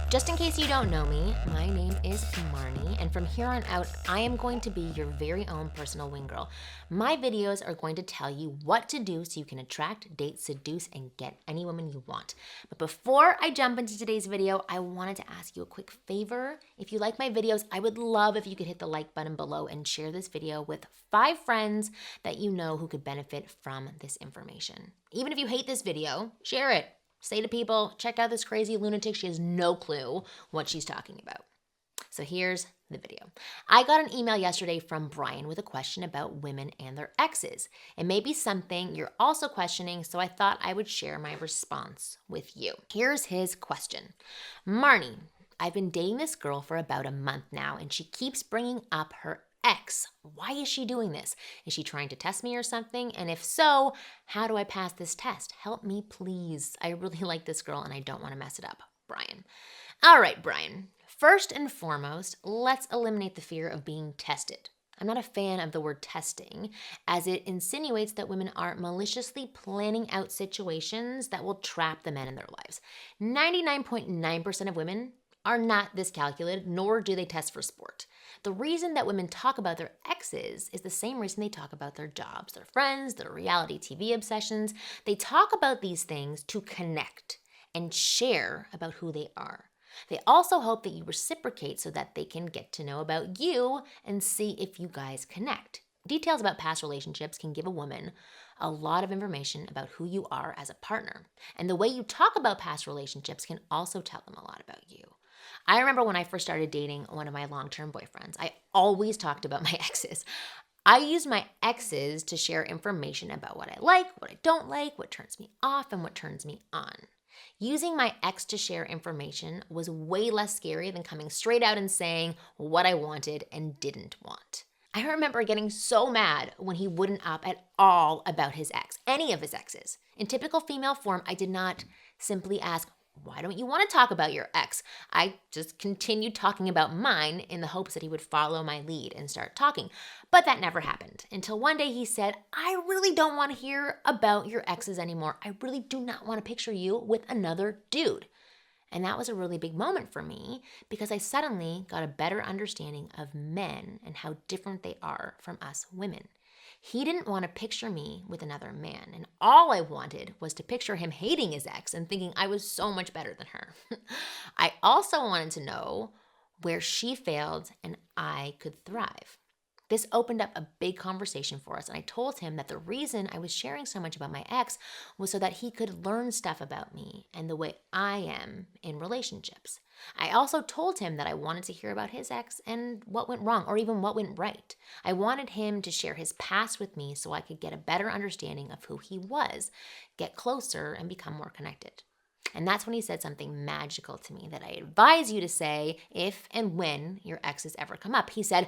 Just in case you don't know me, my name is Marni, and from here on out, I am going to be your very own personal wing girl. My videos are going to tell you what to do so you can attract, date, seduce, and get any woman you want. But before I jump into today's video, I wanted to ask you a quick favor. If you like my videos, I would love if you could hit the like button below and share this video with 5 friends that you know who could benefit from this information. Even if you hate this video, share it. Say to people, check out this crazy lunatic. She has no clue what she's talking about. So here's the video. I got an email yesterday from Brian with a question about women and their exes. It may be something you're also questioning, so I thought I would share my response with you. Here's his question. Marni, I've been dating this girl for about a month now, and she keeps bringing up her ex. Why is she doing this? Is she trying to test me or something? And if so, how do I pass this test? Help me, please. I really like this girl and I don't want to mess it up. Brian. All right, Brian. First and foremost, let's eliminate the fear of being tested. I'm not a fan of the word testing, as it insinuates that women are maliciously planning out situations that will trap the men in their lives. 99.9% of women are not this calculated, nor do they test for sport. The reason that women talk about their exes is the same reason they talk about their jobs, their friends, their reality TV obsessions. They talk about these things to connect and share about who they are. They also hope that you reciprocate so that they can get to know about you and see if you guys connect. Details about past relationships can give a woman a lot of information about who you are as a partner. And the way you talk about past relationships can also tell them a lot about you. I remember when I first started dating one of my long-term boyfriends, I always talked about my exes. I used my exes to share information about what I like, what I don't like, what turns me off, and what turns me on. Using my ex to share information was way less scary than coming straight out and saying what I wanted and didn't want. I remember getting so mad when he wouldn't up at all about his ex, any of his exes. In typical female form, I did not simply ask, why don't you want to talk about your ex? I just continued talking about mine in the hopes that he would follow my lead and start talking. But that never happened until one day he said, I really don't want to hear about your exes anymore. I really do not want to picture you with another dude. And that was a really big moment for me because I suddenly got a better understanding of men and how different they are from us women. He didn't want to picture me with another man, and all I wanted was to picture him hating his ex and thinking I was so much better than her. I also wanted to know where she failed and I could thrive. This opened up a big conversation for us, and I told him that the reason I was sharing so much about my ex was so that he could learn stuff about me and the way I am in relationships. I also told him that I wanted to hear about his ex and what went wrong or even what went right. I wanted him to share his past with me so I could get a better understanding of who he was, get closer, and become more connected. And that's when he said something magical to me that I advise you to say if and when your exes ever come up. He said,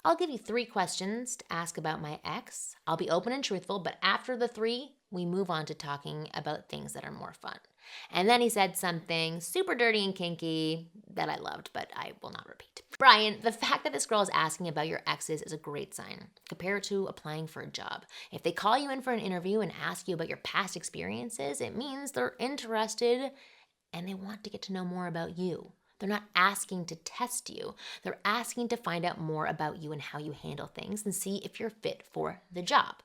I'll give you 3 questions to ask about my ex. I'll be open and truthful, but after the 3, we move on to talking about things that are more fun. And then he said something super dirty and kinky that I loved, but I will not repeat. Brian, the fact that this girl is asking about your exes is a great sign. Compare it to applying for a job. If they call you in for an interview and ask you about your past experiences, it means they're interested and they want to get to know more about you. They're not asking to test you. They're asking to find out more about you and how you handle things and see if you're fit for the job.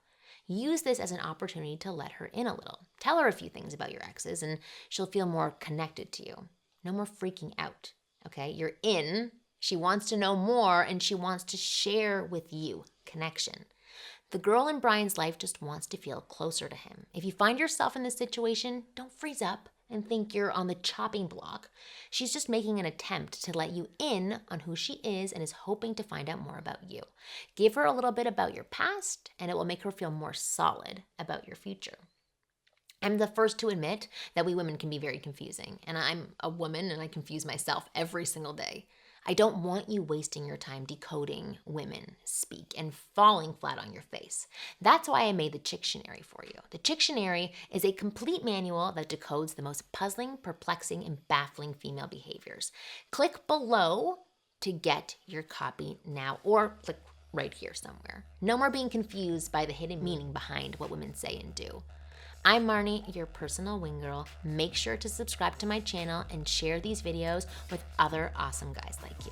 Use this as an opportunity to let her in a little. Tell her a few things about your exes and she'll feel more connected to you. No more freaking out, okay? You're in. She wants to know more and she wants to share with you. Connection. The girl in Brian's life just wants to feel closer to him. If you find yourself in this situation, don't freeze up and think you're on the chopping block. She's just making an attempt to let you in on who she is and is hoping to find out more about you. Give her a little bit about your past and it will make her feel more solid about your future. I'm the first to admit that we women can be very confusing, and I'm a woman and I confuse myself every single day. I don't want you wasting your time decoding women speak and falling flat on your face. That's why I made the Dictionary for you. The Dictionary is a complete manual that decodes the most puzzling, perplexing, and baffling female behaviors. Click below to get your copy now, or click right here somewhere. No more being confused by the hidden meaning behind what women say and do. I'm Marni, your personal wing girl. Make sure to subscribe to my channel and share these videos with other awesome guys like you.